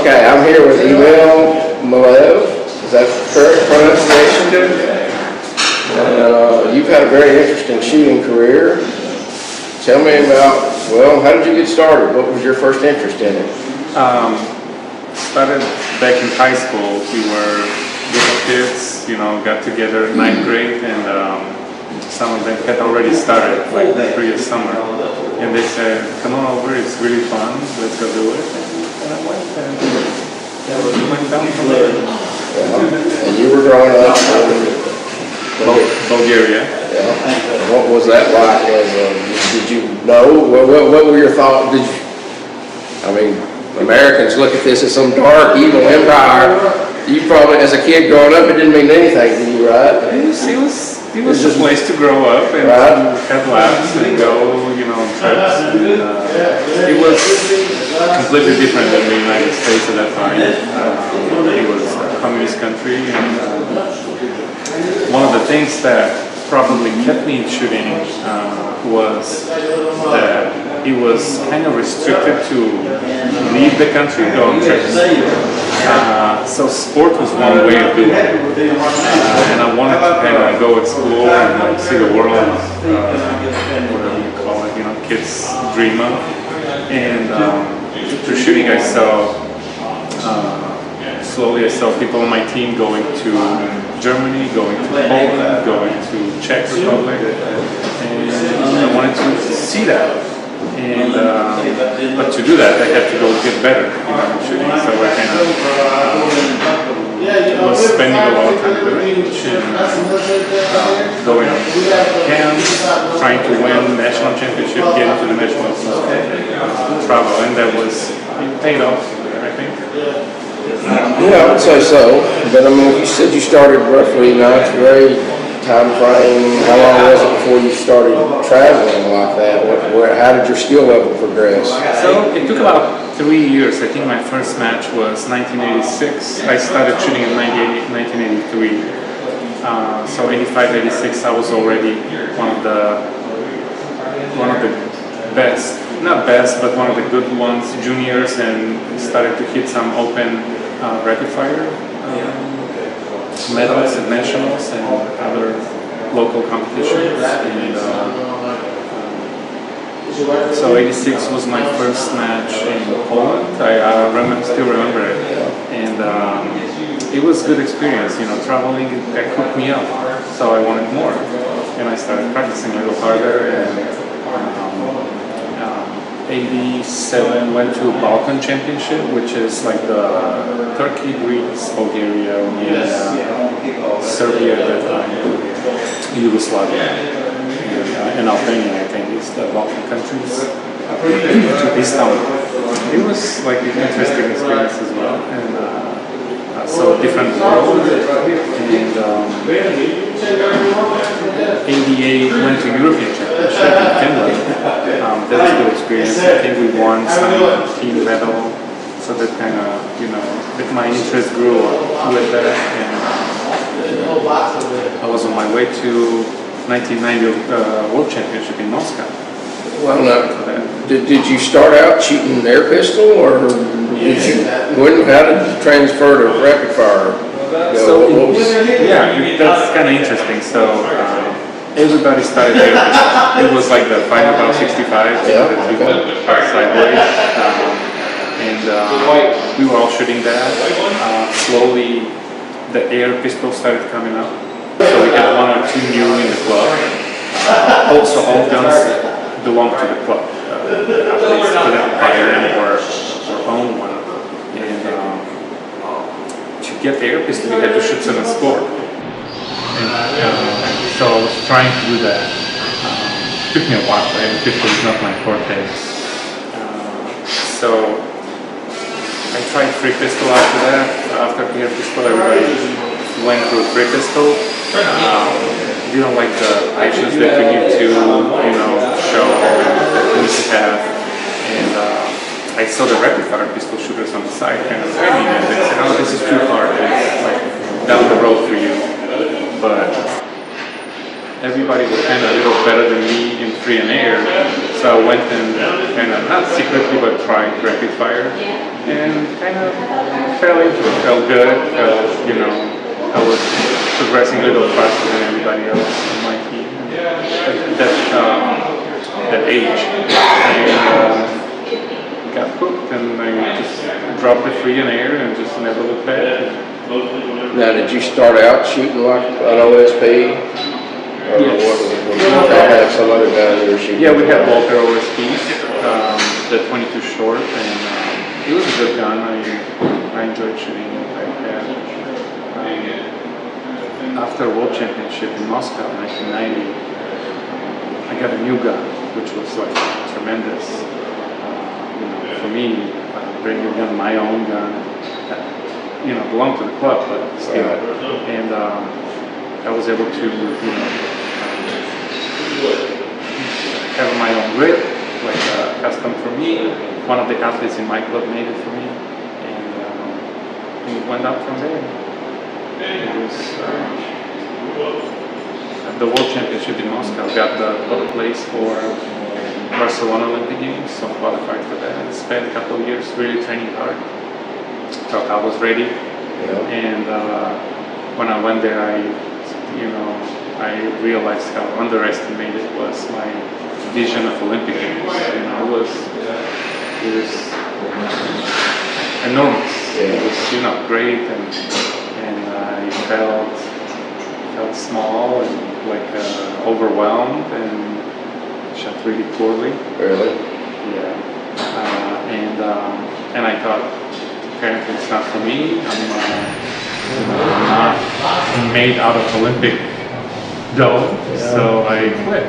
Okay, I'm here with Emil Milev. Is that correct pronunciation? You've had a very interesting shooting career. Tell me about, well, how did you get started? What was your first interest in it? Started back in high school. We were little kids, got together in 9th grade, and some of them had already started, like the previous summer. And they said, come on over, it's really fun, let's go do it. And I went, and we went down from there. And you were growing up in Bulgaria. Yeah. What was that like? Did you know? What were your thoughts? Americans look at this as some dark, evil empire. You probably, as a kid growing up, it didn't mean anything to you, right? It was just a place to grow up and to have laughs and go, on trips. It was completely different than the United States at that time. It was a communist country, and one of the things that probably kept me in shooting was that it was kind of restricted to leave the country, go on trips. So sport was one way of doing it, and I wanted to kind of go explore and see the world, whatever you call it, kids dream of. And through shooting, I saw slowly I saw people on my team going to Germany, going to Poland, going to Czech Republic, and I wanted to see that. And but to do that, I had to go get better in shooting. So I kind of was spending a lot of time at the range and going on camps, trying to win national championship, get into the national travel, and that it paid off, I think. Yeah, I would say so. But you said you started roughly 9th grade time frame. How long was it before you started traveling like that? How did your skill level progress? So it took about 3 years. I think my first match was 1986. I started shooting in 1983. So 85, 86, I was already one of the best, not best, but one of the good ones, juniors, and started to hit some open rapid fire medals at nationals and other local competitions. And, so 86 was my first match in Poland. I still remember it, and it was a good experience. Traveling, that cooked me up, so I wanted more, and I started practicing a little harder. And 87 went to Balkan Championship, which is like the Turkey, Greece, Bulgaria, Romania, Serbia at that time, Yugoslavia, and Albania, I think, is the Balkan countries, to Istanbul. It was like an interesting experience as well, and so different world. And 88 went to European Championship in Finland. That was a good experience. I think we won some team medal, so that kind of, my interest grew with that, and I was on my way to 1990 World Championship in Moscow. Well, did you start out shooting an air pistol, or how did you transfer to rapid fire? That's kind of interesting. So everybody started air pistol. It was like the 5.65, that you can sideways, and we were all shooting that. Slowly, the air pistol started coming up. So we had 1 or 2 new in the club. Also, all guns belong to the club. Athletes couldn't buy them or own one. And to get the air pistol, you had to shoot some and score. And so I was trying to do that. It took me a while. Air pistol is not my forte. So I tried free pistol after that. After air pistol, everybody went to a free pistol. Didn't like the actions that we need to, show that we need to have. And I saw the rapid fire pistol shooters on the side kind of training, and they said, "Oh, this is too hard. It's like down the road for you." But everybody was kind of a little better than me in free and air, so went and kind of, not secretly, but tried rapid fire. And kind of fell into it, felt good, felt, you know, I was progressing a little faster than everybody else on my team at that age. And got hooked, and I just dropped the free and air and just never looked back. Now, did you start out shooting like an OSP? Or Yes. what had some other guy you were shooting? Yeah, we had Walker OSPs, the 22 short, and it was a good gun. I enjoyed shooting it like that. After World Championship in Moscow in 1990, I got a new gun, which was like tremendous. You know, for me, bringing a gun, my own gun, you know, belonged to the club, but still. And I was able to, you know, have my own grip, like custom for me. One of the athletes in my club made it for me, and it went up from there. It was the World Championship in Moscow. Got the third place for Barcelona Olympic Games, so qualified for that. Spent a couple of years really training hard. Thought I was ready, and when I went there, I realized how underestimated was my vision of Olympic Games. You know, it was enormous. It was, you know, great, and I felt small and like overwhelmed and shot really poorly. Really? Yeah. And I thought, apparently it's not for me. I'm not made out of Olympic dough, so I quit.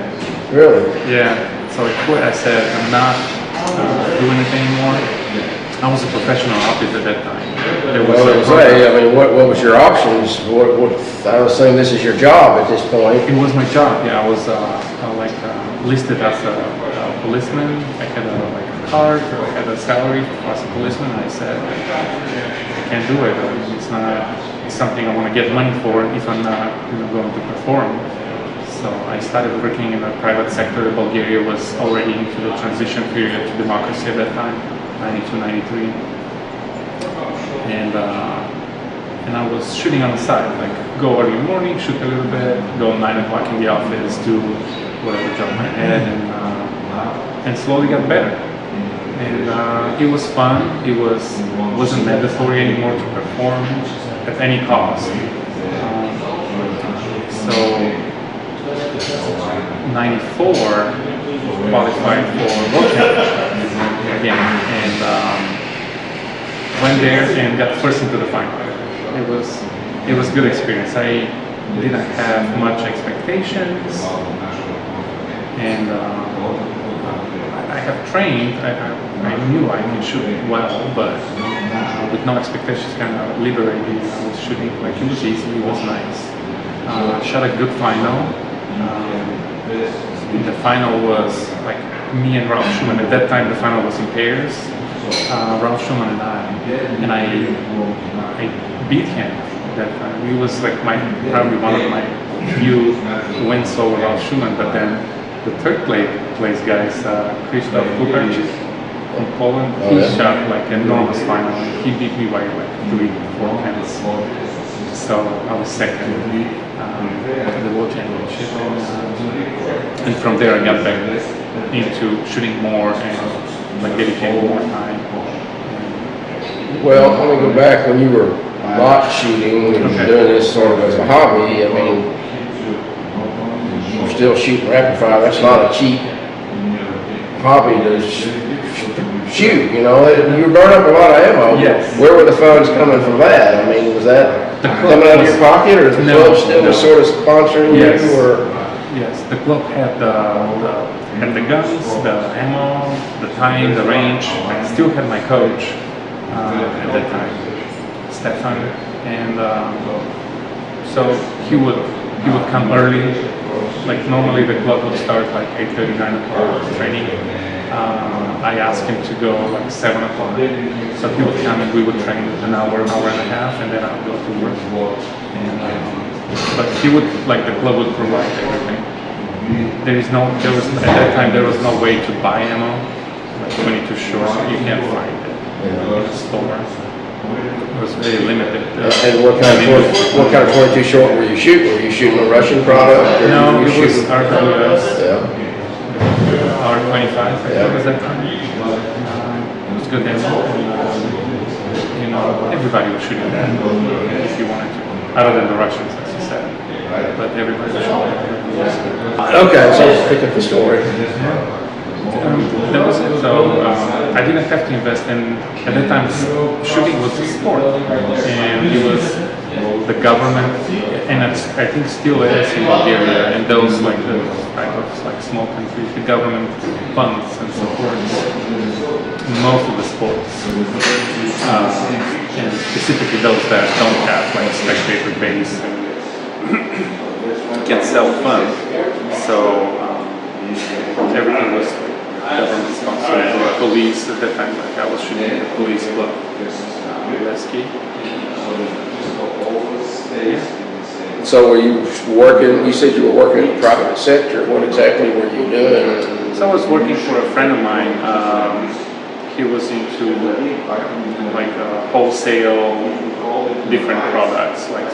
Really? Yeah, so I quit. I said, I'm not doing it anymore. I was a professional athlete at that time. What was your options? I was saying this is your job at this point. It was my job. Yeah, I was listed as a policeman. I had a card. I had a salary as a policeman. I said, I can't do it. It's not something I want to get money for if I'm not, you know, going to perform. So I started working in the private sector. Bulgaria was already into the transition period to democracy at that time, 92, 93. And I was shooting on the side, like go early in the morning, shoot a little bit, go 9 o'clock in the office, do whatever job I had, and slowly got better. And it was fun. It wasn't mandatory anymore to perform at any cost. So 94 qualified for World Championship again, and went there and got first into the final. It was good experience. I didn't have much expectations, and I have trained. I knew I could shoot well, but with no expectations, kind of liberating. I was shooting like it was easy. It was nice. Shot a good final. The final was like me and Ralph Schumann. At that time, the final was in pairs. Ralph Schumann and I beat him that time. He was like probably one of my few wins over Ralph Schumann. But then the third place guys, Krzysztof Kukarczyk from Poland, he shot like enormous final. He beat me by like 3-4 points. So I was second at the World Championship, and from there I got back into shooting more and like dedicating more time. Well, let me go back when you were not shooting and doing this sort of as a hobby. I mean, you're still shooting rapid fire. That's not a cheap hobby to shoot. You know, you burn up a lot of ammo. Yes. Where were the funds coming from that? I mean, was that coming out of your pocket, or the club still was sort of sponsoring you? Or yes, the club had the guns, the ammo, the time, the range. I still had my coach at that time, Stefan, and so he would come early. Like normally the club would start like 8:30, 9 o'clock training. I asked him to go like 7 o'clock. So he would come and we would train an hour and a half, and then I would go to work. And, but he would, like the club would provide everything. there was at that time there was no way to buy ammo, like 22 short. You can't find it in the store. It was very limited. And what kind of 22 short were you shooting? Were you shooting a Russian product? Or No, were it you was shooting? RWS. Yeah. R25, I think was that time. It was good ammo. You know, everybody was shooting that if you wanted to, other than the Russians, as you said. But everybody was shooting that. Okay, so let's pick up the story. That was it. So I didn't have to invest in. At that time, shooting was a sport, and it was the government, and I think still is in Bulgaria, and those like the type of like small countries, the government funds and supports most of the sports, and specifically those that don't have like spectator base and can self-fund. So everything was government sponsored. Police at that time, like I was shooting at the police club, Lesky. So were you working, you said you were working in the private sector. What exactly were you doing? So I was working for a friend of mine. He was into like wholesale, different products, like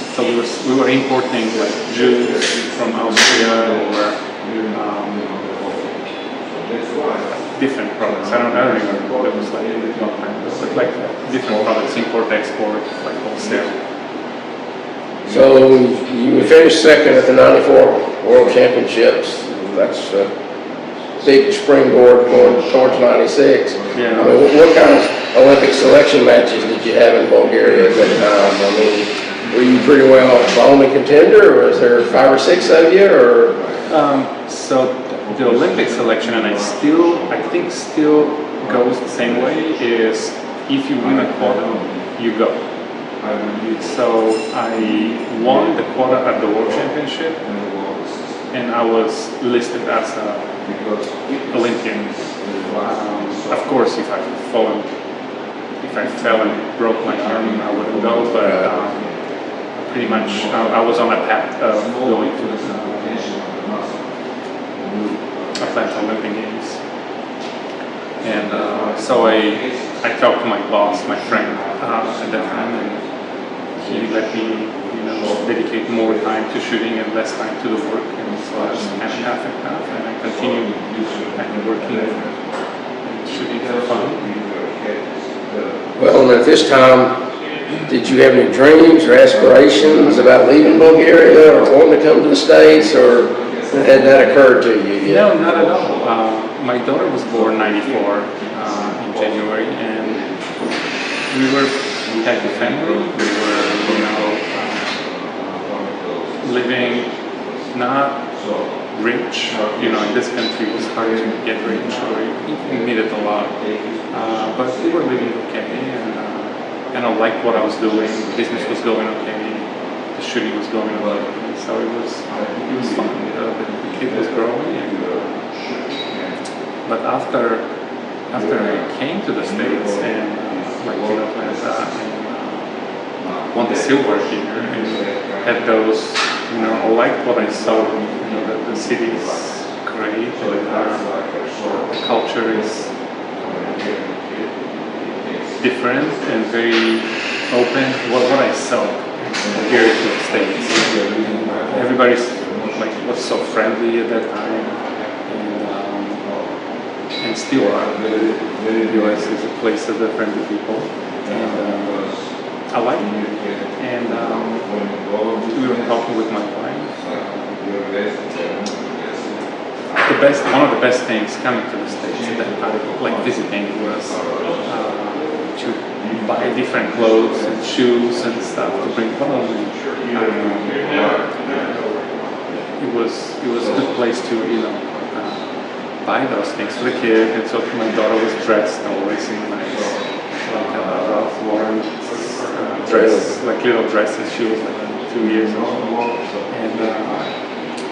so we were importing like juice from Austria or different products. I don't remember. It was like a long time ago, but like different products, import, export, like wholesale. So you finished second at the '94 World Championships. That's a big springboard going towards '96. Yeah. I mean, what kind of Olympic selection matches did you have in Bulgaria at that time? I mean, were you pretty well the only contender, or was there 5 or 6 of you, or? So the Olympic selection, and I think still goes the same way, is if you win a quota, you go. So I won the quota at the World Championship, and I was listed as an Olympian. Of course, if I fell and broke my arm, I wouldn't go, but pretty much I was on a path of going to Atlanta Olympic Games. And so I talked to my boss, my friend at that time, and he let me, dedicate more time to shooting and less time to the work. And so I was kind of half and half, and I continued working and shooting for fun. Well, and at this time, did you have any dreams or aspirations about leaving Bulgaria or wanting to come to the States, or had that occurred to you yet? No, not at all. My daughter was born '94 in January, and we had a family. We were, living not rich. In this country it was hard to get rich, or you needed a lot. But we were living okay, and I liked what I was doing. The business was going okay. The shooting was going okay. So it was fun. The kid was growing, but after I came to the States and Atlanta and won the silver here and had those, I liked what I saw. The city is great, and the culture is different and very open. What I saw here to the States, everybody's was so friendly at that time, and still are. The US is a place of the friendly people, and I like it. And we were talking with my wife. One of the best things coming to the States at that time, like visiting, was to buy different clothes and shoes and stuff to bring home. It was a good place to buy those things for the kid, and so my daughter was dressed always in nice, Ralph Lauren dress, like little dresses. She was like 2 years old,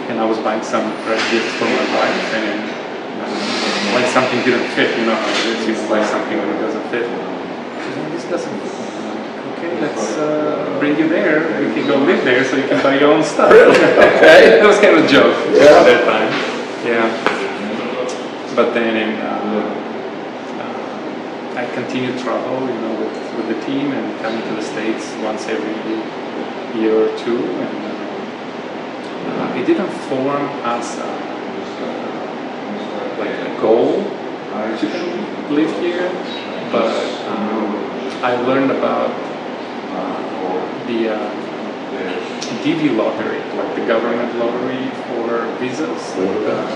and I was buying some gifts for my wife, and like something didn't fit, how it is. You buy something when it doesn't fit. She said, "This doesn't fit." okay, let's bring you there. You can go live there so you can buy your own stuff. Okay. That was kind of a joke Yeah. at that time. Yeah. But then I continued travel, with the team and coming to the States once every year or two. And it didn't form as like a goal to live here, but I learned about the DV lottery, like the government lottery for visas,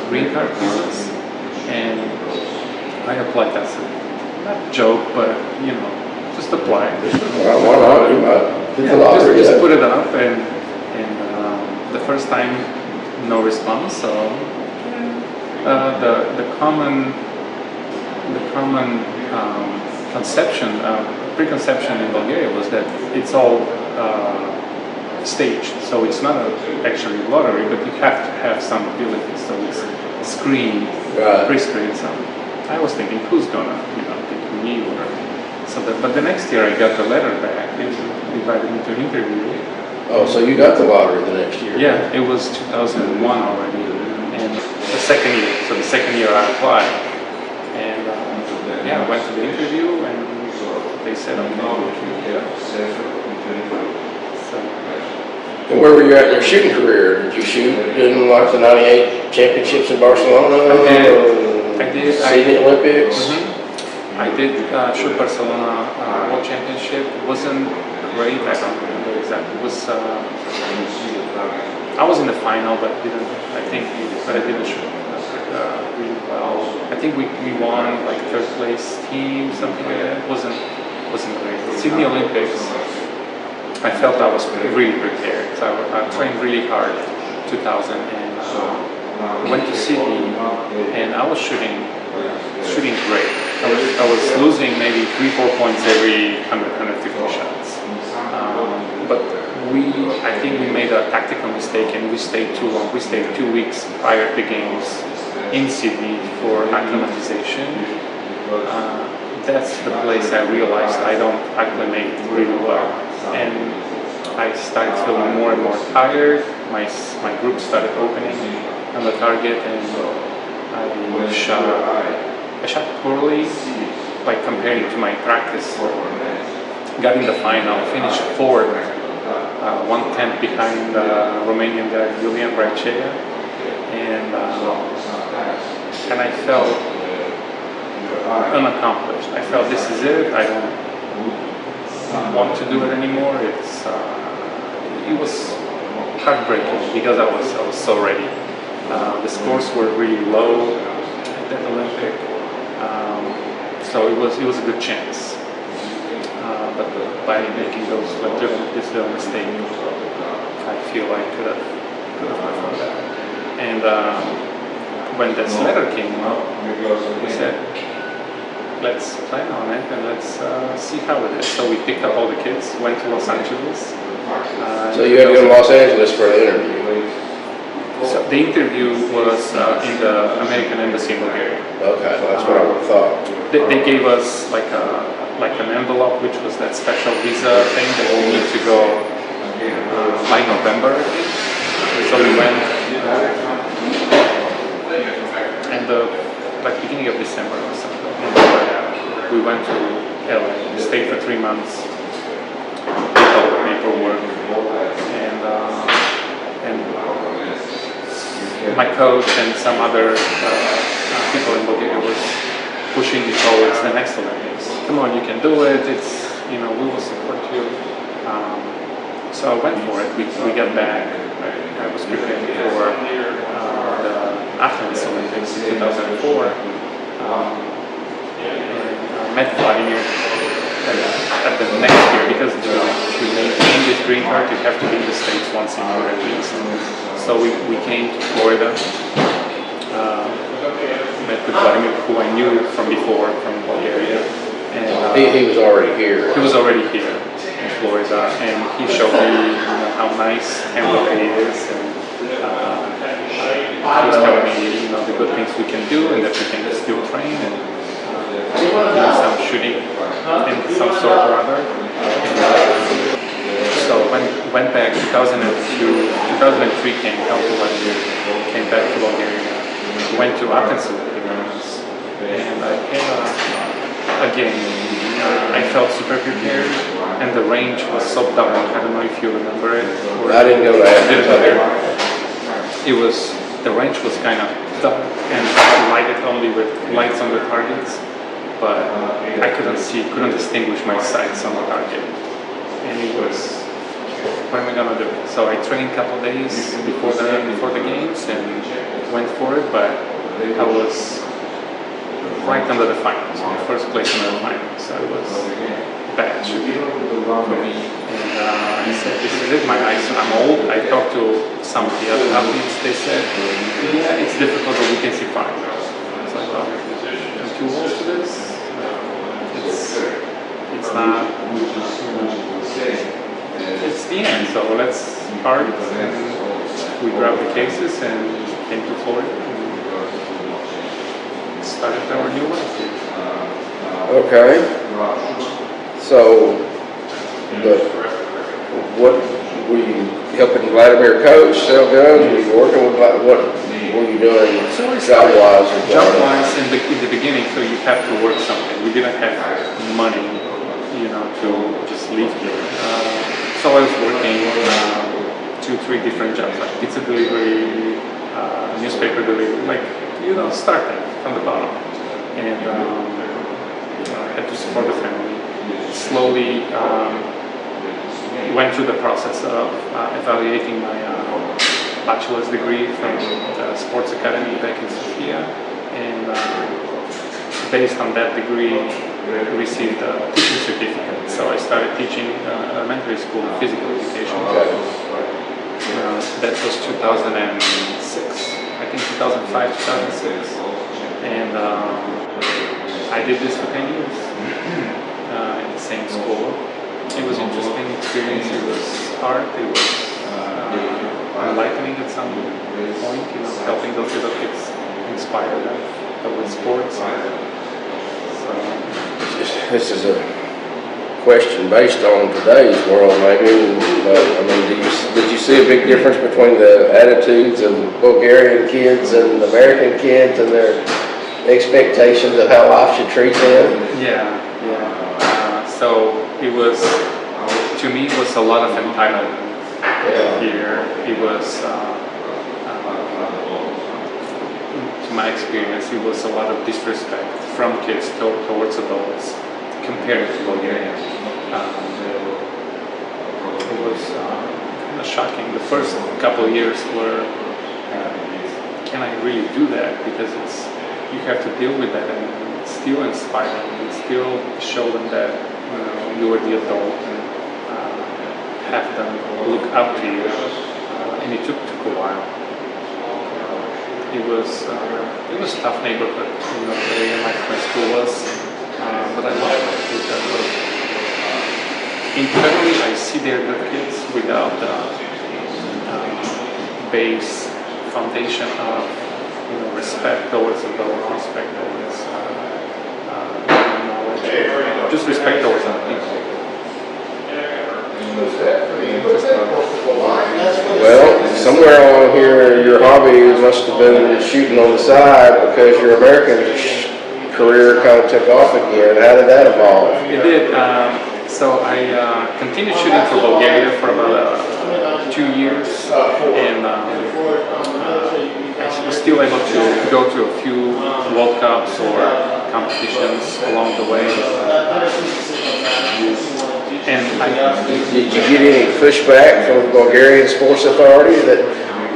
green card visas, and I applied as not a joke, but just applied. Well, why not? You might hit the lottery. Just put it up, and the first time, no response. So the common preconception in Bulgaria was that it's all staged, so it's not actually a lottery, but you have to have some ability, so it's screened, pre-screened. So I was thinking, who's gonna, pick me or something? But the next year I got the letter back and invited me to an interview. Oh, so you got the lottery the next year? Yeah, it was 2001 already, and the second year I applied, and I went to the interview, and they said, okay. So, and where were you at in your shooting career? Did you shoot in like the '98 championships in Barcelona? I did. Sydney Olympics? Mm-hmm. I did shoot Barcelona World Championship. It wasn't great. I don't remember exactly. It was. I was in the final, but I didn't shoot really well. I think we won like third place team, something like that. It wasn't great. Sydney Olympics, I felt I was really prepared. So I trained really hard. 2000 and went to Sydney, and I was shooting great. I was losing maybe 3-4 points every 150 shots. But I think we made a tactical mistake, and we stayed too long. We stayed 2 weeks prior to the games in Sydney for acclimatization. That's the place I realized I don't acclimate really well, and I started feeling more and more tired. My group started opening on the target, and I shot poorly by comparing to my practice. Got in the final, finished fourth, 1/10 behind the Romanian guy Julian Bracea, and I felt unaccomplished. I felt this is it. I don't want to do it anymore. It was heartbreaking because I was so ready. The scores were really low at that Olympic, so it was a good chance. But by making this little mistake, I feel I could have performed that. And when this letter came up, we said, let's plan on it and let's see how it is. So we picked up all the kids, went to Los Angeles. So you had to go to Los Angeles for an interview? So the interview was in the American Embassy in Bulgaria. Okay, well, that's what I would have thought. They gave us like an envelope, which was that special visa thing that we need to go by November, I think. So we went, and like beginning of December or something. We went to LA, stayed for 3 months, did all the paperwork, and my coach and some other people in Bulgaria was pushing me towards the next Olympics. Come on, you can do it. We will support you. So I went for it. We got back. I was preparing for the Athens Olympics in 2004. Met Vladimir at the next year because to maintain this green card, you have to be in the States once a year at least. So we came to Florida. Met with Vladimir, who I knew from before, from Bulgaria. And He was already here. He was already here in Florida, and he showed me how nice Hamlet is, and he was telling me the good things we can do, and that we can still train and do some shooting in some sort or other. And 2003 came home to Bulgaria, came back to Bulgaria, went to Athens with the games, and I had a game. I felt super prepared, and the range was so dark. I don't know if you remember it. I didn't go there. Didn't go there. It was, the range was kind of dark and lighted only with lights on the targets, but I couldn't distinguish my sights on the target. And it was, what am I gonna do? So I trained a couple of days before the games and went for it, but I was right under the finals, in the first place under the finals. So it was bad for me. And I said, this is it, I'm old. I talked to some of the other athletes, they said, yeah, it's difficult, but we can see fine. So I thought, I'm too old for this. It's not, it's the end, so let's start. And we grabbed the cases and came to Florida and started our new life here. Okay. So, what were you helping Vladimir coach sell guns? Were you working with what were you doing job-wise? Job-wise, in the beginning, so you have to work something. We didn't have money, to just leave here. So I was working 2-3 different jobs, like pizza delivery, newspaper delivery, like starting from the bottom, and I had to support the family. Slowly went through the process of evaluating my bachelor's degree from the sports academy back in Sofia, and based on that degree received a teaching certificate. So I started teaching elementary school physical education. That was 2006, I think 2005, 2006, and I did this for 10 years in the same school. It was an interesting experience. It was hard. It was enlightening at some point. Helping those little kids, inspire them with sports. This is a question based on today's world, maybe. But I mean, did you see a big difference between the attitudes of Bulgarian kids and American kids and their expectations of how life should treat them? Yeah. So it was, to me, it was a lot of entitlement here. It was, to my experience, it was a lot of disrespect from kids towards adults compared to Bulgaria. It was shocking. The first couple of years were, can I really do that? Because you have to deal with that and still inspire them and still show them that you are the adult and have them look up to you. And it took a while. It was a tough neighborhood, my school was, but I loved it because internally I see they're good kids without the base foundation of respect towards adults, respect towards knowledge, just respect towards other people. Well, somewhere along here, your hobby must have been shooting on the side because your American career kind of took off again. How did that evolve? It did. So I continued shooting for Bulgaria for about 2 years, and I was still able to go to a few World Cups or competitions along the way. And did you get any pushback from the Bulgarian Sports Authority that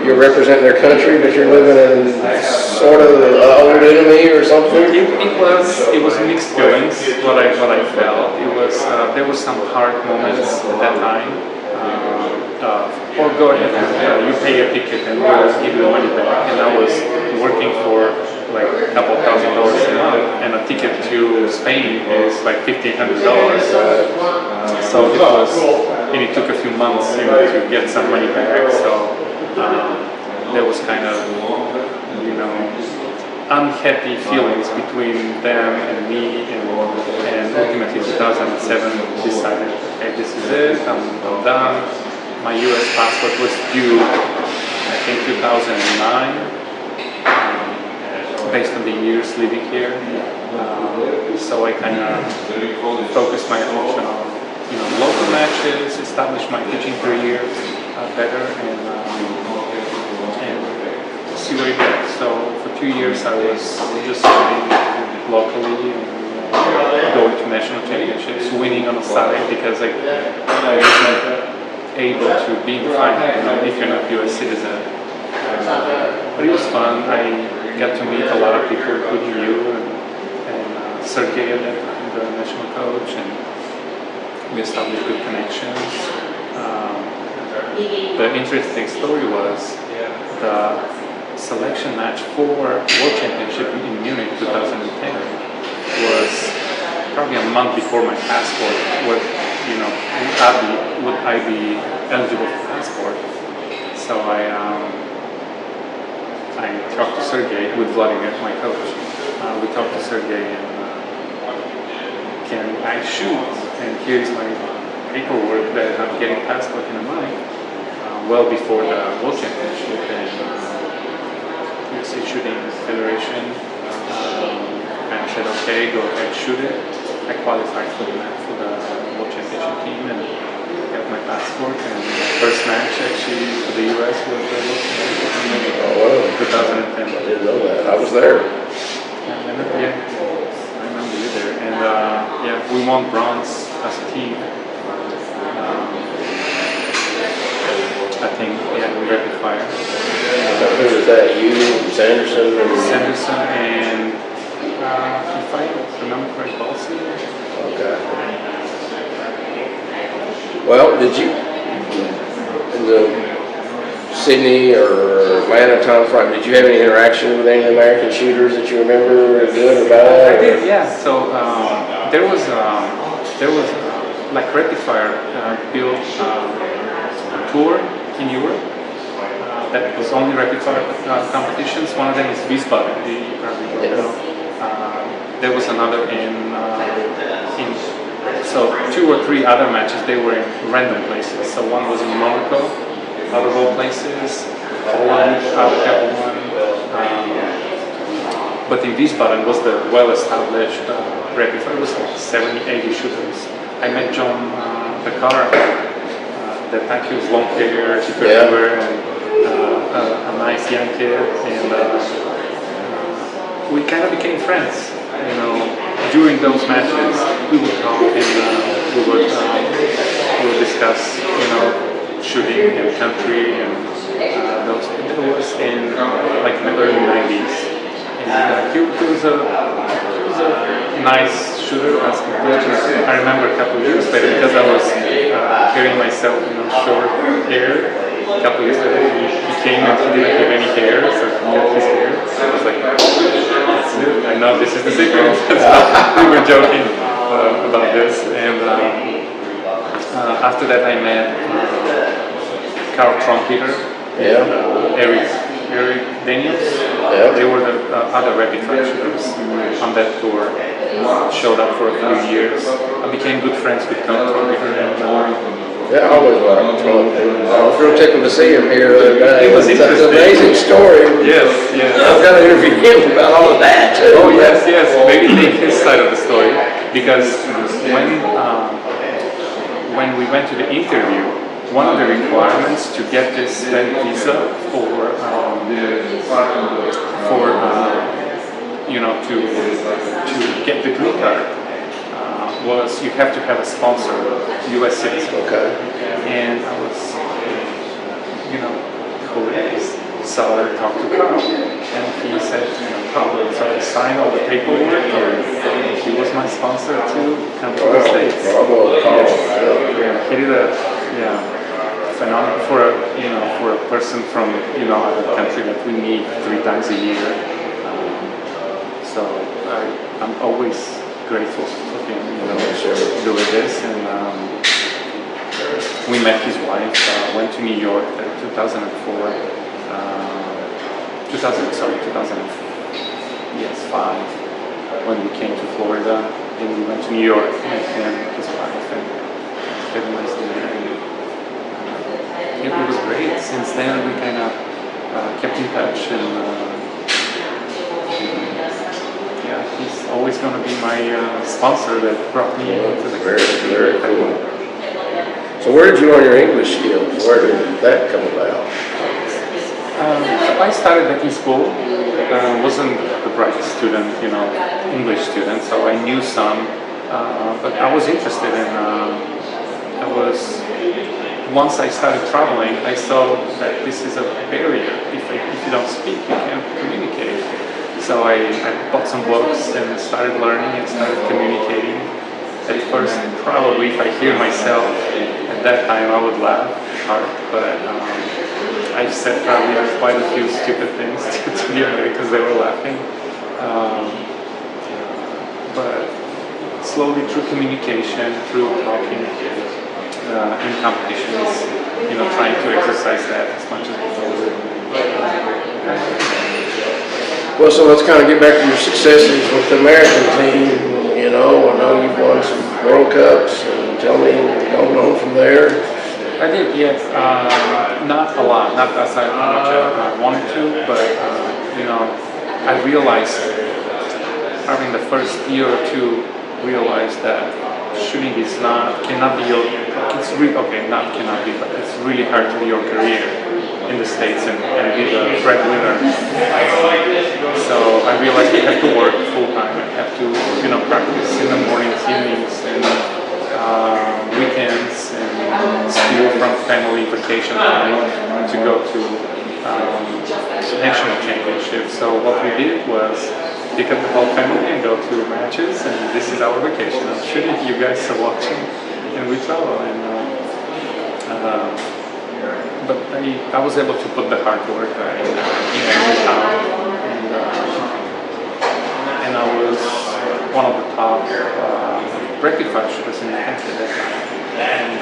you're representing their country, but you're living in sort of an old enemy or something? It was mixed feelings. What I felt, it was there were some hard moments at that time. Or go ahead and you pay a ticket and we'll give you the money back. And I was working for like a couple $1,000 a month, and a ticket to Spain is like $1,500. So it was, and it took a few months to get some money back. So there was kind of, unhappy feelings between them and me, and ultimately 2007 decided, okay, this is it, I'm done. My US passport was due I think 2009, based on the years living here. So I kind of focused my attention on local matches, established my teaching career better, and see where it goes. So for 2 years I was just studying locally and going to national championships, winning on the side because I wasn't able to be in the final if you're not US citizen. But it was fun. I got to meet a lot of people, including you and Sergey at that time, the national coach, and we established good connections. The interesting story was the selection match for World Championship in Munich 2010 was probably a month before my passport. Would I be eligible for passport? So I talked to Sergey with Vladimir, my coach. We talked to Sergey and can I shoot? And here's my paperwork that I'm getting passport in a month, well before the World Championship and USA Shooting Federation. And I said, okay, go ahead, shoot it. I qualified for the World Championship team and got my passport. And my first match actually for the US was the World Championship in 2010. I didn't know that. I was there. I remember you there. And we won bronze as a team. I think, we rapid fire. Who was that? You, Sanderson? Sanderson and if I remember correctly, Bullseye. Okay. Well, did you, in the Sydney or Atlanta time frame, did you have any interaction with any American shooters that you remember good or bad? I did, yeah. So there was like Rapid Fire built a tour in Europe that was only Rapid Fire competitions. One of them is Wiesbaden. You probably know. There was another so 2 or 3 other matches, they were in random places. So one was in Monaco, out of all places, Poland, out of everyone. But in Wiesbaden was the well-established Rapid Fire. It was like 70, 80 shooters. I met John Becar, the pack was long hair, if you remember, and a nice young kid, and we kind of became friends. During those matches, we would talk and we would discuss, shooting and country and those. It was in like the early 90s, and he was a nice shooter. I remember a couple of years later because I was carrying myself, short hair. A couple of years later, he came and he didn't have any hair, so he kept his hair. I was like, I know this is the secret. We were joking about this, and after that I met Carl Trompeter and Eric Daniels. They were the other Rapid Fire shooters on that tour. Showed up for a few years. I became good friends with Carl Trompeter and I always liked Trump. I was real tickled to see him here the other day. It was It's interesting. an amazing story. Yes. I've got to interview him about all of that too. Oh yes. Maybe take his side of the story, because when we went to the interview, one of the requirements to get this visa to get the green card was you have to have a sponsor, U.S. citizen. Okay. And I was, who is? So I talked to Carl, and he said, so I signed all the paperwork, and he was my sponsor to come to the States. Bravo, Carl. Yeah, he did a phenomenal for a person from a country that we meet 3 times a year. So I'm always grateful for him, doing this, and we met his wife. Went to New York in 2004. 2005, when we came to Florida, and we went to New York with him, his wife, and had a nice dinner. It was great. Since then, we kind of kept in touch, and yeah, he's always going to be my sponsor that brought me to the very, very cool. So where did you learn your English skills? Where did that come about? I started back in school. Wasn't the brightest student, English student, so I knew some, but I was interested in. Once I started traveling, I saw that this is a barrier. If you don't speak, you can't communicate. So I bought some books and started learning and started communicating. At first, probably if I hear myself at that time, I would laugh hard, but I've said probably quite a few stupid things to the Americans. They were laughing. But slowly through communication, through talking in competitions, trying to exercise that as much as possible. Well, so let's kind of get back to your successes with the American team. I know you've won some World Cups, and tell me, going on from there. I did, yes. Not a lot, not as much as I wanted to, but I realized, probably in the first year or two, realized that shooting cannot be but it's really hard to be your career in the States and be the breadwinner. So I realized I have to work full time. I have to, practice in the mornings, evenings, and weekends, and steal from family vacation time to go to national championships. So what we did was pick up the whole family and go to matches, and this is our vacation. I'm sure you guys are watching, and we travel. But I was able to put the hard work in and I was one of the top rapid fire shooters in the country at that time, and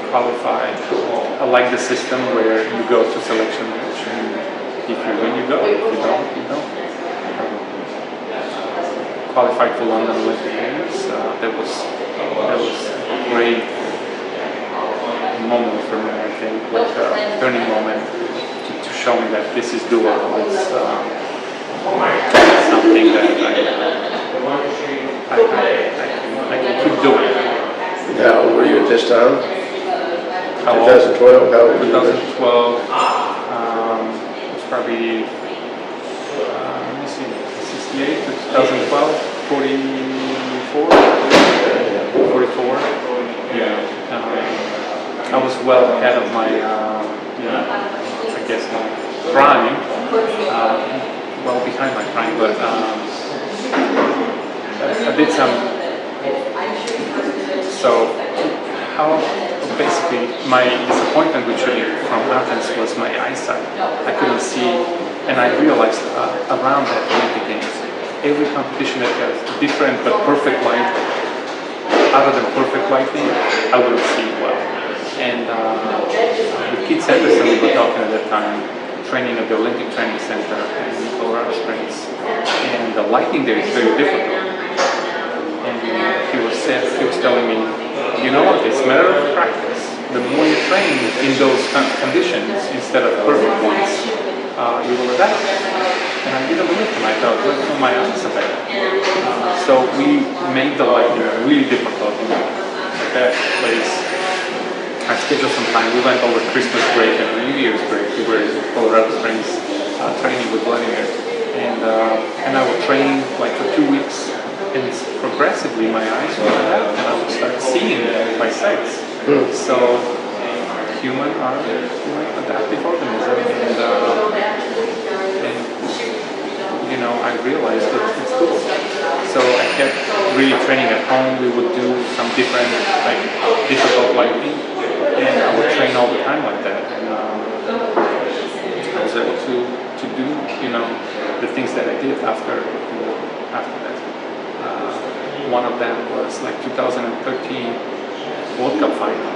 qualified. I like the system where you go to selection match, and if you win, you go. If you don't, you don't. Qualified for London Olympic Games. That was a great moment for me, I think, like a turning moment to show me that this is doable. It's something that I can keep doing. How old were you at this time? 2012? How old were you? 2012. It's probably, let me see, 68 to 2012, 44. Yeah. I was well ahead of my, I guess my prime, well behind my prime, but I did some, so basically my disappointment with shooting from Athens was my eyesight. I couldn't see, and I realized around that Olympic Games, every competition that has different but perfect light, other than perfect lighting, I wouldn't see well. And with Keith Sanderson, we were talking at that time, training at the Olympic Training Center in Colorado Springs, and the lighting there is very difficult. And he was telling me, you know what, it's a matter of practice. The more you train in those kind of conditions instead of perfect ones, you will adapt. And I didn't believe him. I thought, well, my eyes are better. So we made the lighting really difficult in that place. I scheduled some time. We went over Christmas break and New Year's break. We were in Colorado Springs training with Vladimir. And I would train like for 2 weeks. And progressively my eyes would adapt and I would start seeing my sights. So human are adaptive organism. And I realized that it's cool. So I kept really training at home. We would do some different, difficult lighting, and I would train all the time like that. And I was able to do, the things that I did after that. One of them was like 2013 World Cup final.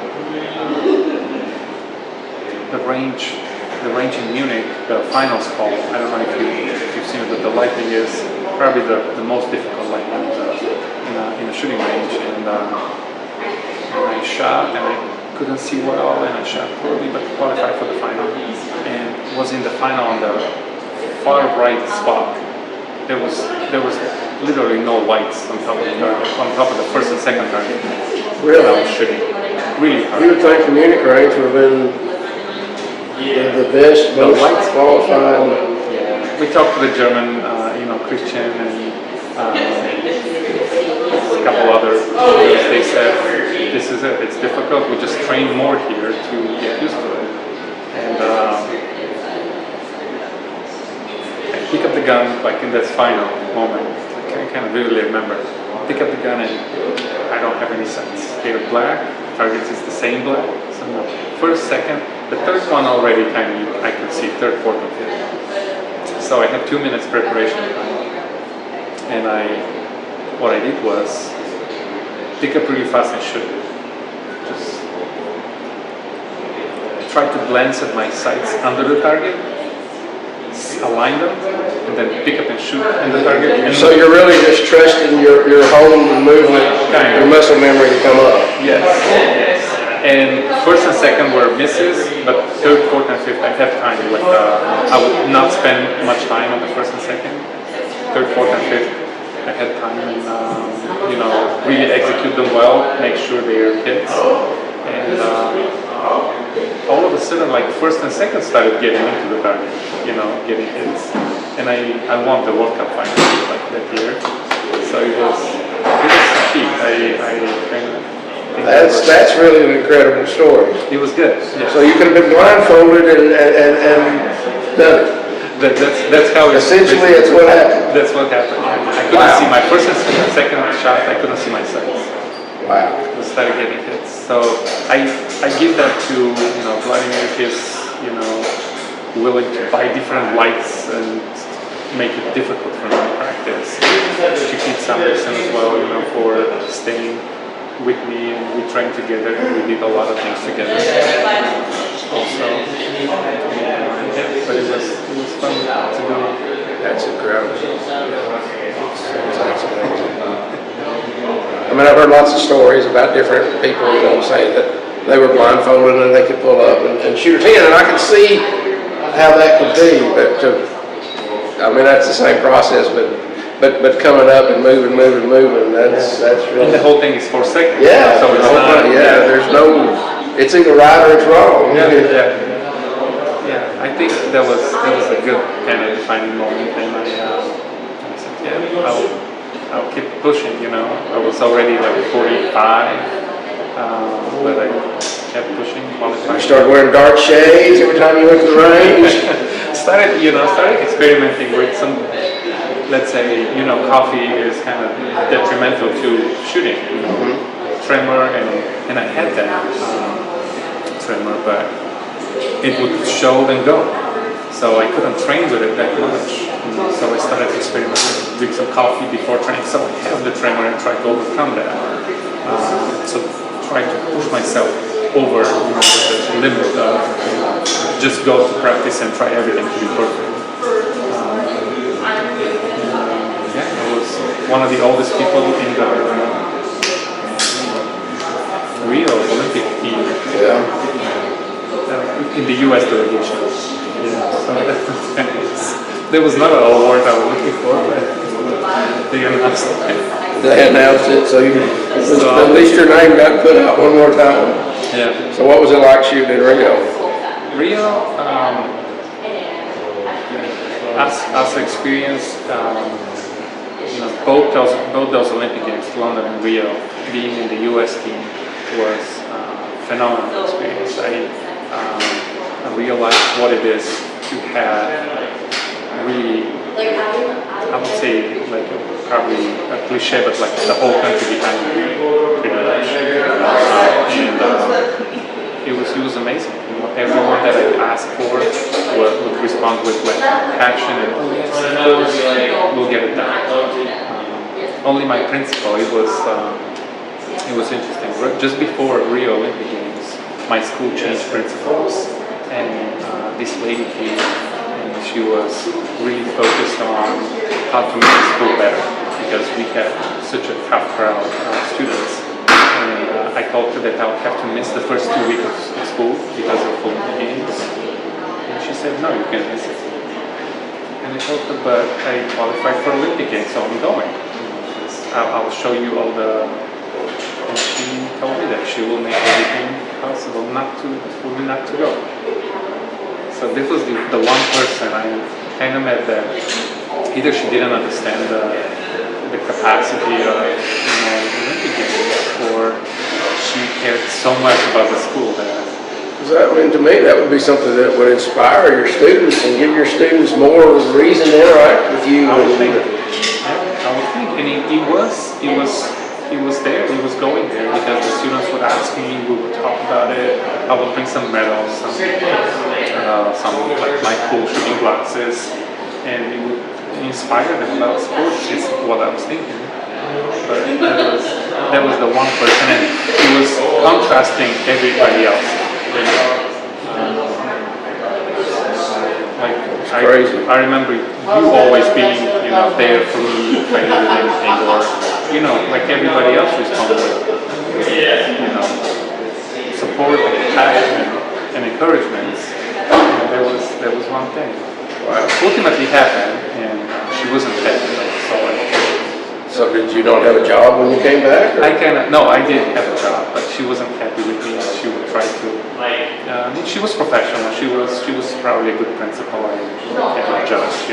The range in Munich, the finals call, I don't know if you've seen it, but the lighting is probably the most difficult lighting in a shooting range. And I shot and I couldn't see well and I shot poorly, but qualified for the final. And was in the final on the far right spot. There was literally no whites on top of the target, on top of the first and second target. Really? I was shooting really hard. You would think the Munich range would have been the best, The most whites qualified. We talked to the German, Christian and a couple others. They said, this is it, it's difficult, we just train more here to get used to it. And I pick up the gun, like in that final moment, I kind of vividly remember. Pick up the gun and I don't have any sights. They're black, target is the same black. So first, second, the third one already kind of, I could see, third, fourth, and fifth. So I had 2 minutes preparation time. And what I did was pick up really fast and shoot. Just try to glance at my sights under the target, align them, and then pick up and shoot in the target. And So you're really just trusting your home movement, your muscle memory to come up. Yes. And first and second were misses, but third, fourth, and fifth I had time. Like I would not spend much time on the first and second. Third, fourth, and fifth I had time and really execute them well, make sure they're hits. And all of a sudden, like first and second started getting into the target, getting hits. And I won the World Cup final like that year. So it was key. That's really an incredible story. It was good. Yeah. So you could have been blindfolded and done it. That's how essentially it's what happened. That's what happened. I couldn't see my first and second shot. I couldn't see my sights. Wow. I started getting hits. So I give that to Vladimir. He's willing to buy different lights and make it difficult for me to practice. To keep Sanderson as well, for staying with me, and we trained together and we did a lot of things together. Also, but it was fun to do. That's incredible. That's amazing. I mean, I've heard lots of stories about different people, saying that they were blindfolded and they could pull up and shoot 10, and I can see how that could be, but that's the same process, but coming up and moving, that's really. And the whole thing is 4 seconds. Yeah. So it's not. There's no. It's either right or it's wrong. Yeah. I think that was a good kind of defining moment, and I said, I'll keep pushing. I was already like 45, but I kept pushing. You started wearing dark shades every time you went to the range. started experimenting with some. Let's say, coffee is kind of detrimental to shooting, tremor, and I had that tremor, but it would show and go. So I couldn't train with it that much. So I started experimenting with some coffee before training. So I have the tremor and try to overcome that. So try to push myself over the limit of just go to practice and try everything to be perfect. I was one of the oldest people in the Rio Olympic team. In the U.S. delegation. So there was not an award I was looking for, but they announced it. They announced it, so at least your name got put out one more time. Yeah. So what was it like shooting in Rio? As experience, both those Olympic Games, London and Rio, being in the U.S. team was a phenomenal experience. I realized what it is to have really, I would say, like probably a cliche, but like the whole country behind you, pretty much. And it was amazing. Everyone that I asked for would respond with like passion and of course we'll get it done. Only my principal, it was interesting. Just before Rio Olympic Games, my school changed principals, and this lady came and she was really focused on how to make the school better because we had such a tough crowd of students. And I told her that I would have to miss the first 2 weeks of school because of Olympic Games. And she said, no, you can miss it. And I told her, but I qualified for Olympic Games, so I'm going. I'll show you all the... And she told me that she will make everything possible for me not to go. So this was the one person I kind of met that either she didn't understand the capacity of Olympic Games, or she cared so much about the school that. I mean, to me, that would be something that would inspire your students and give your students more reason to interact with you. I would think, and he was there. He was going there because the students would ask me. We would talk about it. I would bring some medals, some like my cool shooting glasses, and it would inspire them about sports. Is what I was thinking. But that was the one person, and it was contrasting everybody else. I remember you always being, there for me if I needed anything, or, like everybody else responded with, support and passion and encouragement. And that was one thing. Wow. Ultimately happened, and she wasn't happy. So did you not have a job when you came back? Or? No, I did have a job, but she wasn't happy with me. She would try to. She was professional. She was probably a good principal. I can't judge,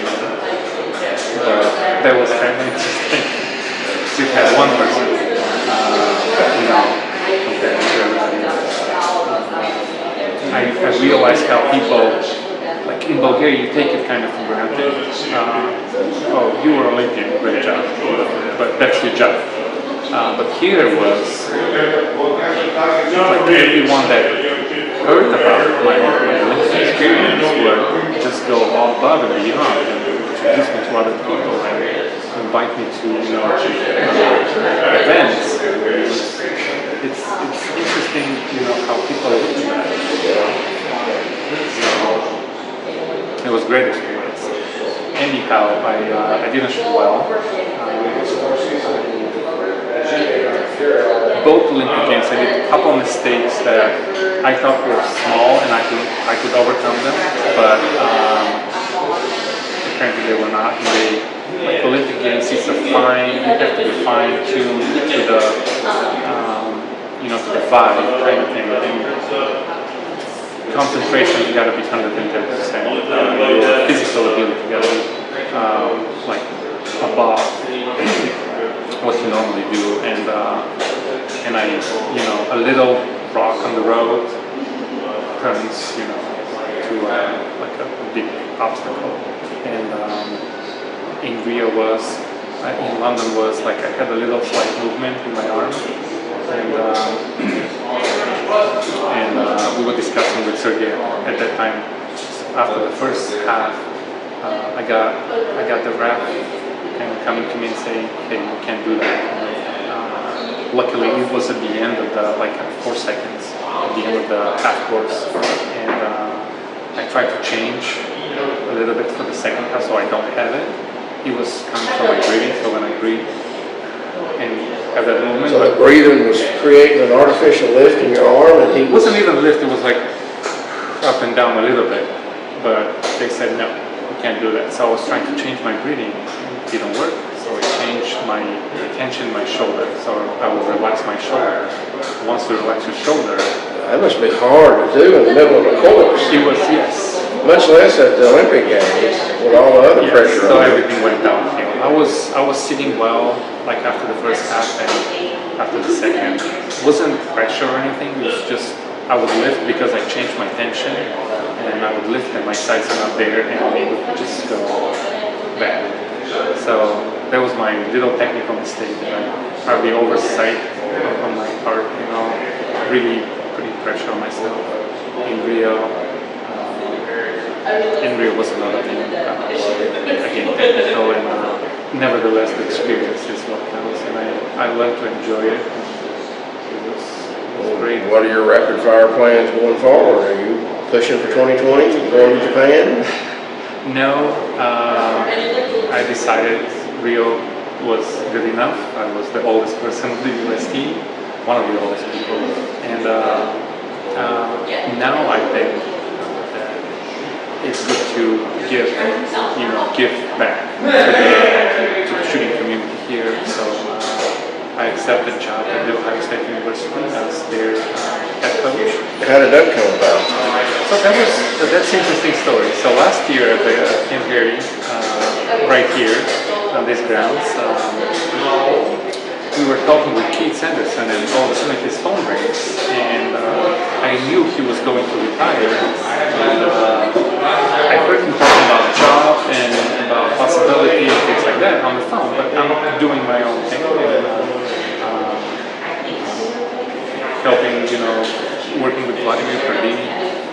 But that was kind of interesting. She had one person, compared to everybody else. I realized how people, like in Bulgaria, you take it kind of for granted. Oh, you were Olympian, great job. But that's your job. But here was like everyone that heard about my Olympic experience would just go all above and beyond and introduce me to other people and invite me to events. It's interesting, how people look at that. It was a great experience. Anyhow, I didn't shoot well. Both Olympic Games, I did a couple of mistakes that I thought were small and I could overcome them, but apparently they were not. Like Olympic Games, it's a fine. You have to be fine-tuned to the to the vibe kind of thing. And concentration, you got to be 110%. Your physical ability, you got to be like above what you normally do, and I, a little rock on the road turns, to like a big obstacle. And in Rio in London was like I had a little slight movement in my arm, and we were discussing with Sergey at that time. After the first half, I got the ref kind of coming to me and saying, "Hey, you can't do that." Luckily, it was at the end of 4 seconds at the end of the half course, and I tried to change a little bit for the second half, so I don't have it. It was coming from my breathing, so when I breathe and have that movement. So the breathing was creating an artificial lift in your arm, and it wasn't even a lift. It was like up and down a little bit, but they said no, you can't do that. So I was trying to change my breathing, it didn't work. So I changed my tension in my shoulder, so I will relax my shoulder. Once you relax your shoulder, that must be hard to do in the middle of a course. It was, yes. Much less at the Olympic Games with all the other pressure. So everything went downhill. I was sitting well, like after the first half and after the second. It wasn't pressure or anything. It was just I would lift because I changed my tension, and I would lift and my sides are not there, and it would just go bad. So that was my little technical mistake that I probably oversight on my part, really putting pressure on myself. In Rio was another thing, again technical, and nevertheless the experience is what counts, and I learned to enjoy it. It was great. What are your rapid fire plans going forward? Are you pushing for 2020, going to Japan? No, I decided Rio was good enough. I was the oldest person of the US team, one of the oldest people. And now I think that it's good to give back to the shooting community here. So I accepted a job at the Ohio State University as their head coach. How did that come about? So that's an interesting story. So last year at the Camp Gary, right here on these grounds, we were talking with Keith Sanderson, and all of a sudden his phone rings, and I knew he was going to retire. And, I heard him talking about the job and about possibility and things like that on the phone, but I'm doing my own thing and helping, working with Vladimir Pardini,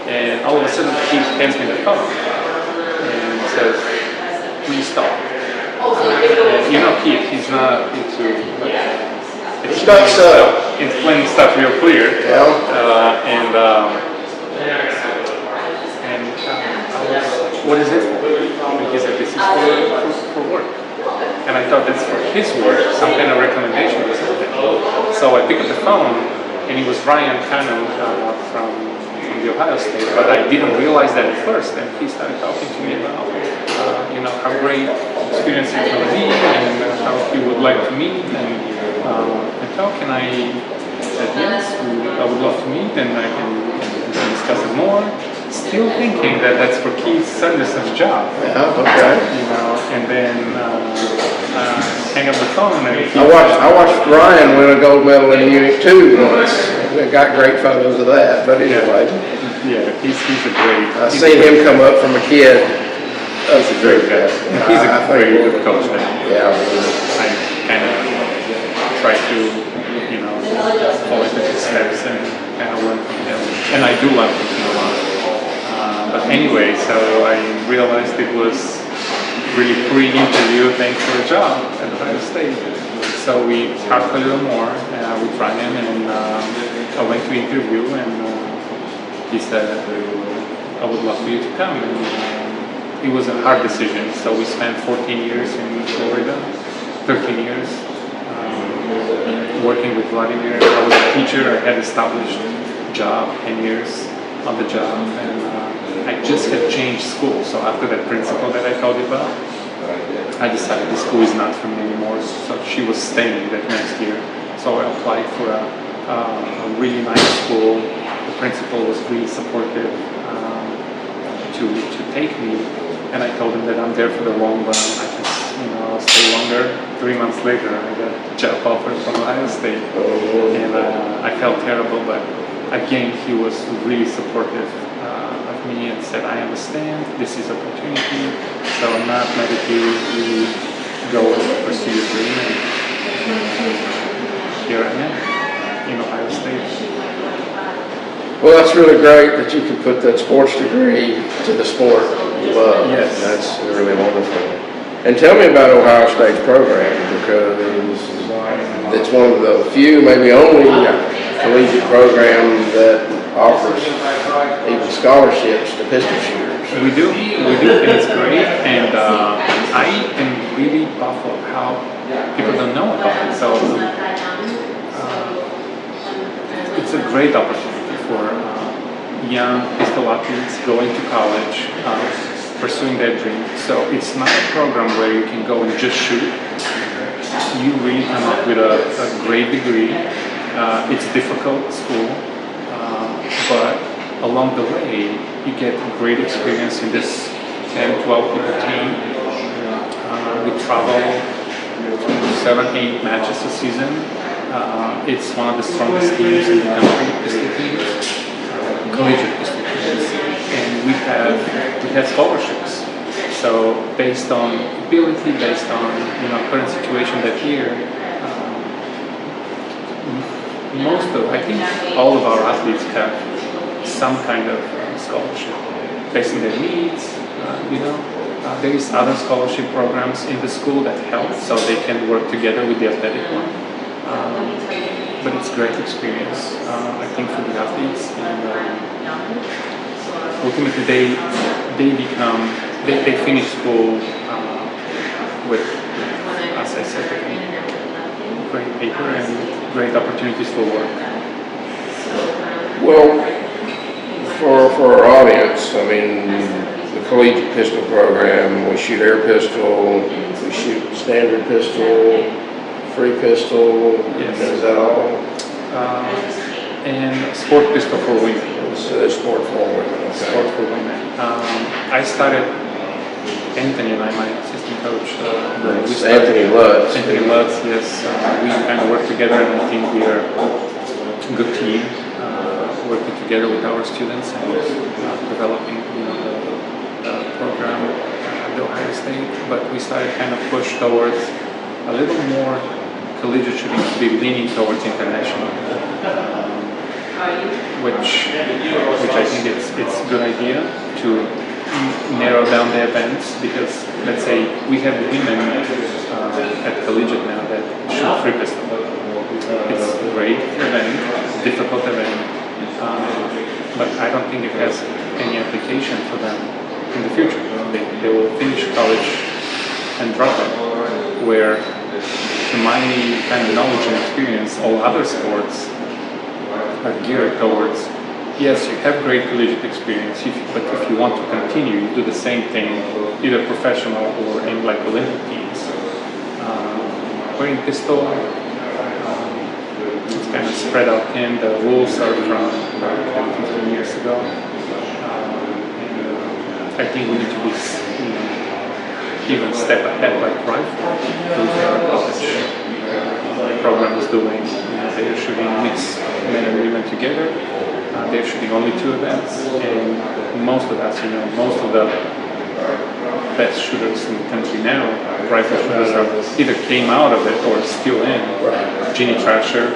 and all of a sudden he hands me the phone and says, "Please stop." And Keith, he's not into explaining stuff real clear. Yeah. What is it for? And he said, "This is for work." And I thought that's for his work, some kind of recommendation or something. So I picked up the phone, and it was Ryan Cannon from the Ohio State, but I didn't realize that at first. And he started talking to me about, how great experience it's going to be, and how he would like to meet, and talk. And I said, yes, I would love to meet, and I can discuss it more. Still thinking that that's for Keith Sanderson's job. Yeah, okay. And then hang up the phone. And I watched Ryan win a gold medal in Munich too once. I got great photos of that, but anyway. Yeah, he's a great. I seen him come up from a kid. He's a great guy. He's a very good coach. Yeah. I kind of try to, follow his steps and kind of learn from him. And I do learn from him a lot. But anyway, so I realized it was really pre-interview thing for a job at Ohio State. So we talked a little more with Ryan, and I went to interview, and he said, I would love for you to come. And it was a hard decision. So we spent 14 years in Florida, 13 years working with Vladimir. I was a teacher. I had established job, 10 years on the job, and I just had changed school. So after that principal that I told you about, I decided the school is not for me anymore. So she was staying that next year. So I applied for a really nice school. The principal was really supportive to take me, and I told him that I'm there for the long run. I can, I'll stay longer. 3 months later, I got a job offer from Ohio State, and I felt terrible, but again, he was really supportive of me and said, I understand, this is opportunity, so I'm not mad at you, you go and pursue your dream, and here I am in Ohio State. Well, that's really great that you could put that sports degree to the sport you love. Yes. That's really wonderful. And tell me about Ohio State's program, because it's one of the few, maybe only, collegiate program that offers even scholarships to pistol shooters. We do, and it's great. And I am really baffled how people don't know about it. So it's a great opportunity for young pistol athletes going to college, pursuing their dream. So it's not a program where you can go and just shoot. You really come up with a great degree. It's difficult school, but along the way, you get great experience in this 10, 12 people team. We travel to 7, 8 matches a season. It's one of the strongest teams in the country, pistol teams, collegiate pistol teams, and we have scholarships. So based on ability, based on current situation that year, I think all of our athletes have some kind of scholarship based on their needs. There is other scholarship programs in the school that help, so they can work together with the athletic one. But it's a great experience, I think, for the athletes. And ultimately, they finish school with, as I said, great paper and great opportunities for work. Well, for our audience, I mean, the collegiate pistol program, we shoot air pistol, we shoot standard pistol, free pistol, Yes. is that all? And sport pistol for women. It's sport for women, Sport okay. for women. I started, Anthony and I, my assistant coach, It's Anthony Lutz. Anthony Lutz, yes. We kind of work together, and I think we are a good team, working together with our students and developing the program at Ohio State. But we started kind of push towards a little more collegiate shooting, to be leaning towards international, which I think it's a good idea to narrow down the events, because let's say we have women at collegiate now that shoot free pistol. It's a great event, difficult event, but I don't think it has any application for them in the future. They will finish college and drop it, where to my kind of knowledge and experience, all other sports are geared towards, yes, you have great collegiate experience, but if you want to continue, you do the same thing, either professional or in like Olympic teams. Wearing pistol, it's kind of spread out thin. The rules are from 15 years ago. I think we need to be even step ahead, like rifle. Our college program is doing. They're shooting mixed men and women together. They're shooting only 2 events, and most of us, most of the best shooters in the country now, rifle shooters, are either came out of it or still in. Right. Ginny Thrasher,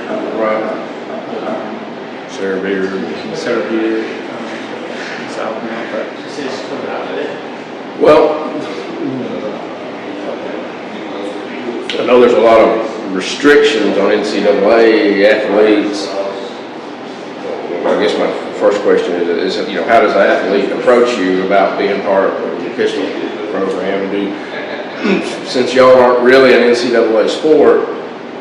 Sarah Beard. is out now, but Well, I know there's a lot of restrictions on NCAA athletes. I guess my first question is how does an athlete approach you about being part of the pistol program? Since y'all aren't really an NCAA sport,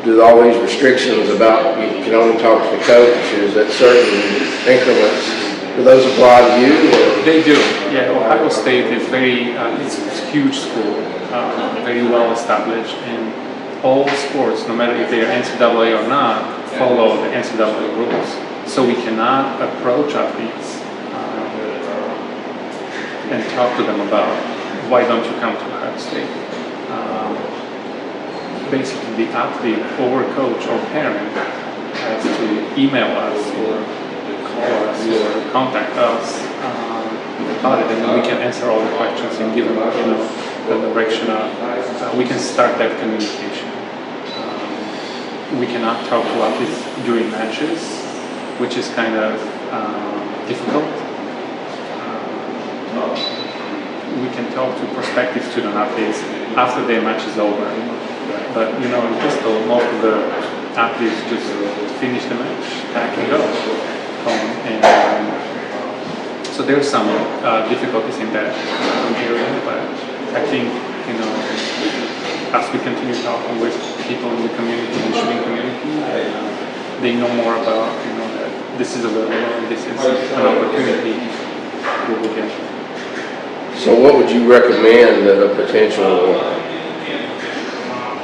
do all these restrictions about you can only talk to the coaches at certain increments, do those apply to you? Or? they do. Yeah, Ohio State is it's a huge school, very well established, and all sports, no matter if they are NCAA or not, follow the NCAA rules. So we cannot approach athletes and talk to them about why don't you come to Ohio State. Basically, the athlete or coach or parent has to email us or call us or contact us about it, and then we can answer all the questions and give them the direction of we can start that communication. We cannot talk to athletes during matches, which is kind of difficult. We can talk to prospective student athletes after their match is over. But in pistol, most of the athletes just finish the match, pack and go home. And so there's some difficulties in that area, but I think, as we continue talking with people in the community, the shooting community, they know more about, that this is available and this is an opportunity we will get. So what would you recommend that a potential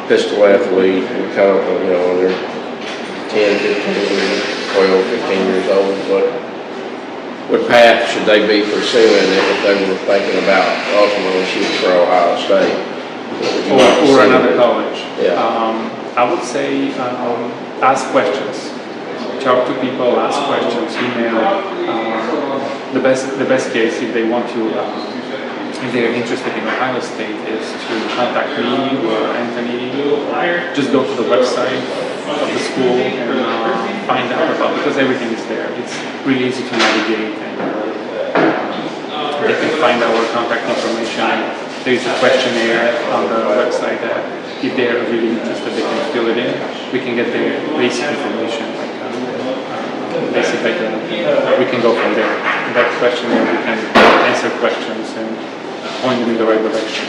pistol athlete would kind of, when they're 10, 15, 12, 15 years old, what path should they be pursuing if they were thinking about ultimately shooting for Ohio State? Or another college? Yeah. I would say ask questions. Talk to people, ask questions, email. The best case, if they want to, if they're interested in Ohio State, is to contact me or Anthony, or just go to the website of the school and find out about it, because everything is there. It's really easy to navigate, and they can find our contact information. There is a questionnaire on the website that if they are really interested, they can fill it in. We can get their basic information, like basic background. We can go from there. In that questionnaire, we can answer questions and point them in the right direction.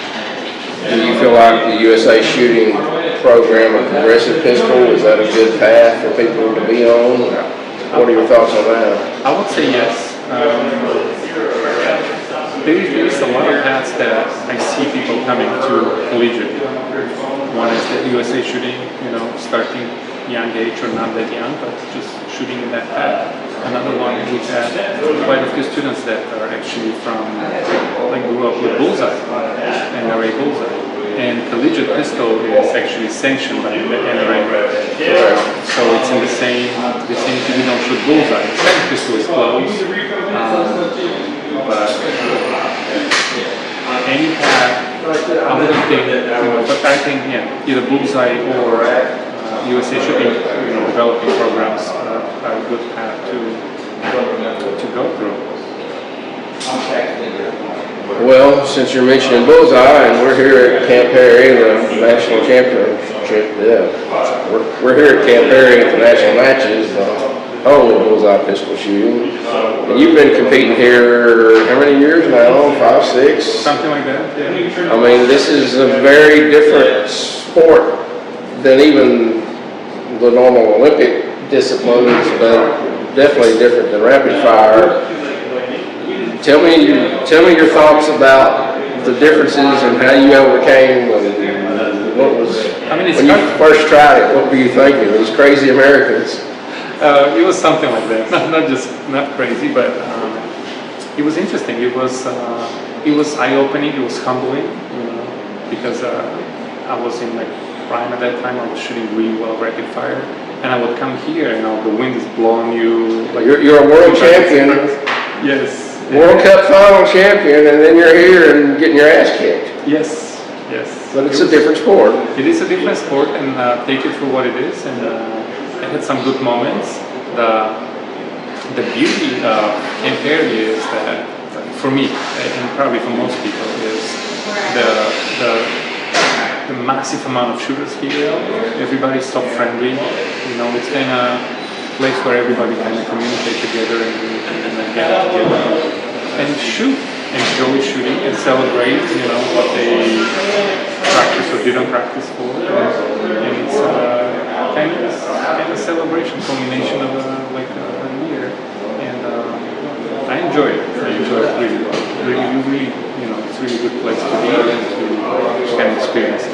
Do you feel like the USA shooting program a progressive pistol? Is that a good path for people to be on? What are your thoughts on that? I would say yes. There is a lot of paths that I see people coming to collegiate. One is the USA shooting, starting young age or not that young, but just shooting in that path. Another one, we have quite a few students that are actually grew up with Bullseye, NRA Bullseye. And collegiate pistol is actually sanctioned by the NRA. So it's in the same we don't shoot Bullseye. Second pistol is closed. But any path, I wouldn't think, but I think, either Bullseye or USA shooting, developing programs are a good path to go through. Well, since you're mentioning Bullseye, and we're here at Camp Perry, the national championship, we're here at Camp Perry at the national matches, only Bullseye pistol shooting. And you've been competing here how many years now? 5, 6? Something like that, yeah. I mean, this is a very different sport than even the normal Olympic disciplines, but definitely different than rapid fire. Tell me your thoughts about the differences and how you overcame and what was, when you first tried it, what were you thinking? These crazy Americans. It was something like that. Not crazy, but it was interesting. It was eye-opening. It was humbling, because I was in my prime at that time. I was shooting really well rapid fire, and I would come here, the wind is blowing you. Like you're a world champion. Yes. World Cup final champion, and then you're here and getting your ass kicked. Yes. But it's a different sport. It is a different sport, and take it for what it is. And I had some good moments. The beauty of Camp Perry is that, for me, and probably for most people, is the massive amount of shooters here. Everybody's so friendly. It's kind of place where everybody kind of communicate together and get together and shoot, enjoy shooting and celebrate, what they practice or didn't practice for. And it's kind of celebration, culmination of a year. And I enjoy it. I enjoy it really well. Really, it's really a good place to be and to kind of experience it.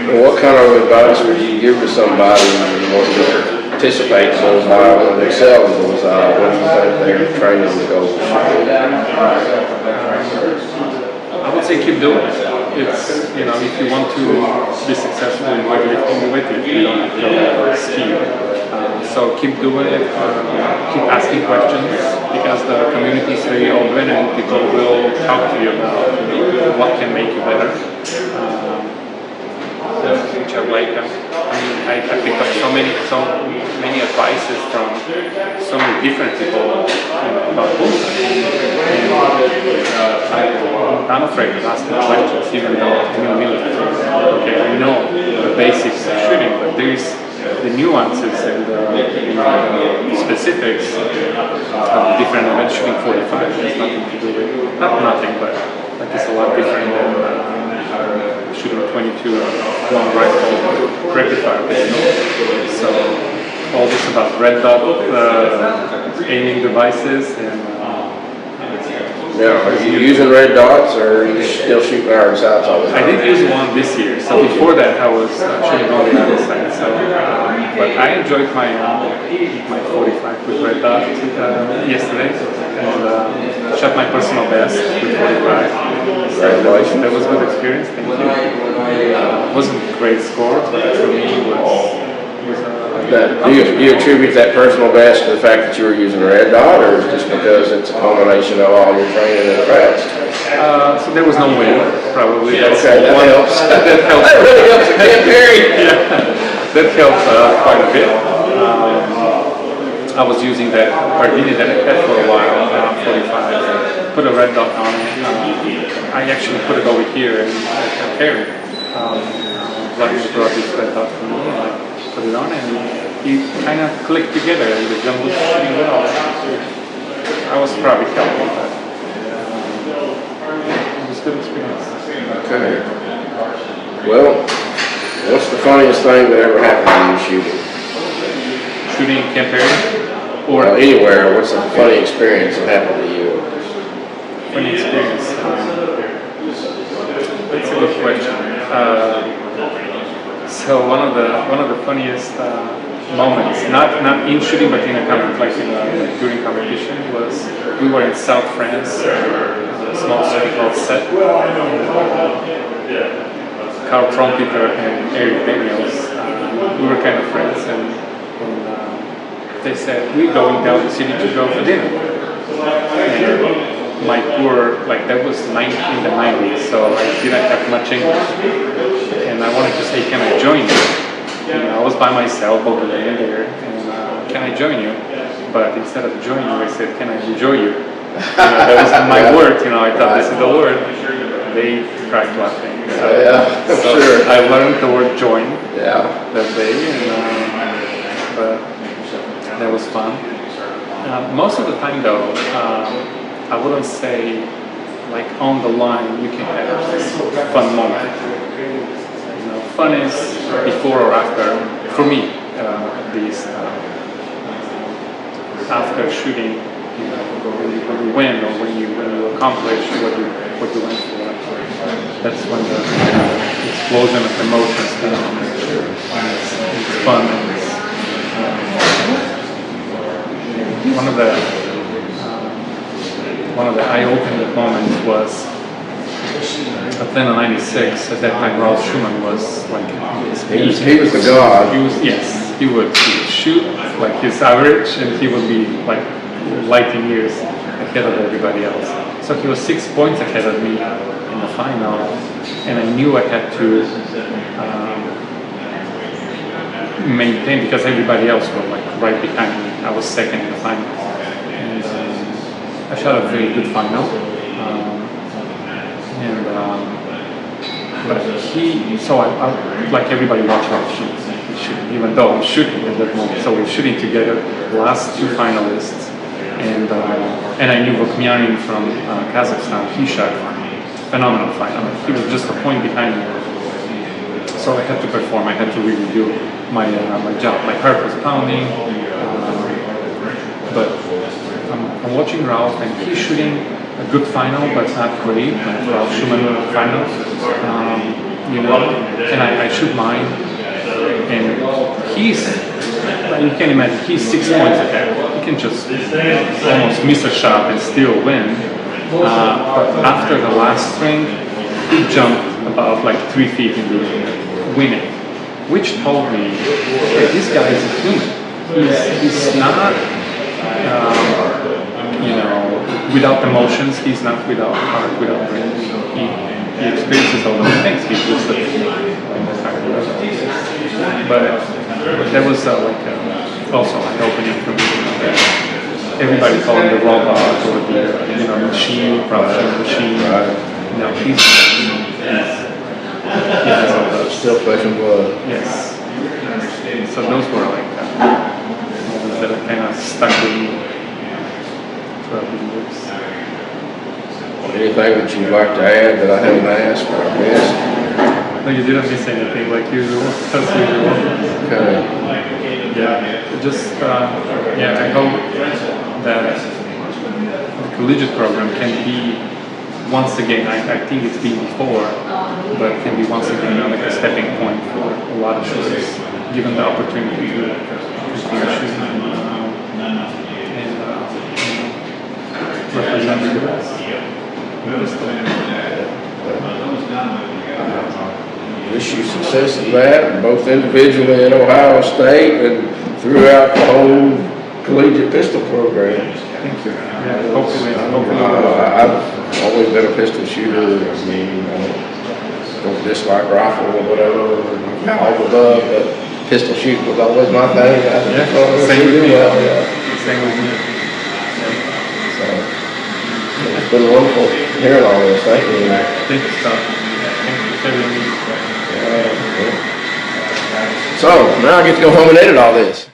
Well, what kind of advice would you give to somebody who wants to participate in Bullseye or excel in Bullseye? What do you think their training goals should be? I would say keep doing it. It's, if you want to be successful in weightlifting, you don't have to ski. So keep doing it, keep asking questions, because the community is very open and people will talk to you about what can make you better. Which I like. I picked up so many advices from so many different people about Bullseye. And I'm afraid of asking questions, even though Emil Milev. Okay, I know the basics of shooting, but there's the nuances and the specifics of the different events. Shooting 45 has nothing to do with, not nothing, but it's a lot different than shooting 22 long rifle rapid fire pistol. So all this about red dot aiming devices and are you using red dots or are you still shooting iron sights all the time? I did use one this year. So before that I was shooting only iron sights. So, but I enjoyed my 45 with red dot yesterday and shot my personal best with 45. Congratulations. That was a good experience, thank you. It wasn't a great score, but for me it was Do you attribute that personal best to the fact that you were using red dot, or just because it's a combination of all your training in the past? So there was no win, probably. Okay, that helps. That helps. That really helps at Camp Perry. That helped quite a bit. I was using that Pardini that I had for a while, 45, put a red dot on it. I actually put it over here in Camp Perry. Vladimir brought this red dot for me, and I put it on, and it kind of clicked together, and the gun was shooting well. I was probably helping, but it was a good experience. Okay. Well, What's the funniest thing that ever happened to you shooting? Shooting Camp Area? Or anywhere, what's a funny experience that happened to you? funny experience? That's a good question. So one of the funniest moments, not in shooting, but in a during competition, was we were in South France, a small city called Sète. Carl Trompeter and Eric Daniels, we were kind of friends, and they said, we're going down the city to go for dinner. And my poor, that was in the 90s, so I didn't have much English. And I wanted to say, can I join you? I was by myself, Bulgaria there, and can I join you? But instead of joining you, I said, can I enjoy you? That was my word, I thought this is the word. They cracked laughing. So sure. I learned the word join that day, but that was fun. Most of the time though, I wouldn't say on the line you can have a fun moment. Fun is before or after, for me, after shooting, when you win or when you accomplish what you went for. That's when the explosion of emotions comes. It's fun. One of the eye-opening moments was Atlanta '96. At that time, Ralph Schumann was he was the god. He would shoot his average, and he would be light years ahead of everybody else. So he was 6 points ahead of me in the final, and I knew I had to maintain, because everybody else was right behind me. I was second in the final, and I shot a very good final. But I everybody watched our shooting, even though I'm shooting at that moment. So we're shooting together, last two finalists, and I knew Vokmianin from Kazakhstan. He shot phenomenal final. He was just a point behind me. So I had to perform. I had to really do my job. My heart was pounding, but I'm watching Ralph, and he's shooting a good final, but not great. Like Ralph Schumann final, and I shoot mine, and you can imagine, he's 6 points ahead. He can just almost miss a shot and still win. But after the last string, he jumped about 3 feet in the winning, which told me that this guy is a human. He's not, without emotions. He's not without heart, without brain. He experiences all those things. He's just but that was also eye-opening for me. Everybody called him the robot or the machine, production machine. No, he has all those. Still flesh and blood. Yes. So those were moments that kind of stuck with me throughout the years. Anything that you'd like to add that I haven't asked or missed? No, you didn't miss anything, like usual, as usual. Okay. I hope that the collegiate program can be, once again, I think it's been before, but can be once again a stepping point for a lot of shooters, given the opportunity to continue shooting and represent the U.S. Wish you success in that, both individually in Ohio State and throughout the whole collegiate pistol program. Thank you. Yeah, hopefully. I've always been a pistol shooter. I mean, I don't dislike rifle or whatever, all the above, but pistol shooting was always my thing. Same with me. Same with me. So, it's been wonderful hearing all this. Thank you. Thank you, Scott. Thank you for having me. So, now I get to go home and edit all this.